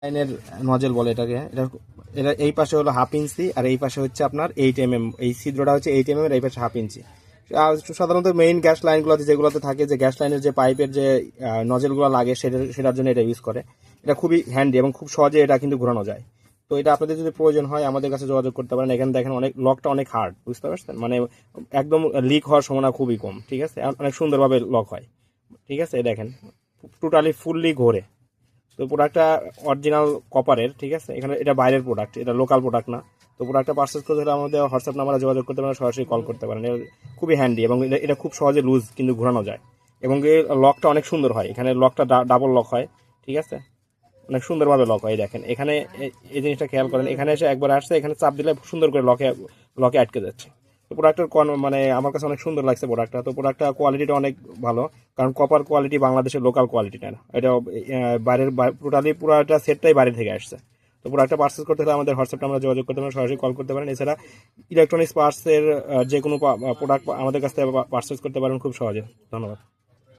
লাইনের নজেল বলে এটাকে। এটা এই পাশে হলো 1/2 ইঞ্চি আর এই পাশে হচ্ছে আপনার 8 mm। এই ছিদ্রটা হচ্ছে 8 mm এর, এই পাশে 1/2 ইঞ্চি। আর সাধারণত মেইন গ্যাস লাইনগুলোতে যেগুলোতে থাকে, যে গ্যাস লাইনের যে পাইপের যে নজেলগুলো লাগে সেটার জন্য এটা ইউজ করে। এটা খুবই হ্যান্ডি এবং খুব সহজে এটা কিন্তু ঘোরানো যায়। তো এটা আপনাদের যদি প্রয়োজন হয় আমাদের কাছে যোগাযোগ করতে পারেন। এখানে দেখেন অনেক লকটা অনেক হার্ড, বুঝতে পারছেন, মানে একদম লিক হওয়ার সম্ভাবনা খুবই কম। ঠিক আছে, অনেক সুন্দরভাবে লক হয়। ঠিক আছে, দেখেন টোটালি ফুললি ঘোরে। তো প্রোডাক্টটা অরিজিনাল কপারের। ঠিক আছে, এখানে এটা বাইরের প্রোডাক্ট, এটা লোকাল প্রোডাক্ট না। তো প্রোডাক্টটা পারচেস করতে হলে আমাদের হোয়াটসঅ্যাপ নাম্বারে যোগাযোগ করতে পারেন, সরাসরি কল করতে পারেন। খুবই হ্যান্ডি এবং এটা খুব সহজে লুজ কিন্তু ঘোরানো যায়। এবং এর লকটা অনেক সুন্দর হয়, এখানে লকটা ডাবল লক হয়। ঠিক আছে, অনেক সুন্দরভাবে লক হয়। দেখেন এখানে এই জিনিসটা খেয়াল করেন, এখানে এসে একবার আসছে, এখানে চাপ দিলে সুন্দর করে লকে লকে আটকে যাচ্ছে। তো প্রোডাক্টের মানে আমার কাছে অনেক সুন্দর লাগছে প্রোডাক্টটা। তো প্রোডাক্টটা কোয়ালিটিটা অনেক ভালো, কারণ কপার কোয়ালিটি বাংলাদেশের লোকাল কোয়ালিটিটা না, এটা বাইরের টোটালি পুরোটা সেটটাই বাইরে থেকে আসছে। তো প্রোডাক্টটা পার্চেস করতে হলে আমাদের হোয়াটসঅ্যাপে আমরা যোগাযোগ করতে পারেন, সরাসরি কল করতে পারেন। এছাড়া ইলেকট্রনিক্স পার্টসের যে কোনো প্রোডাক্ট আমাদের কাছ থেকে পার্চেস করতে পারেন খুব সহজে। ধন্যবাদ।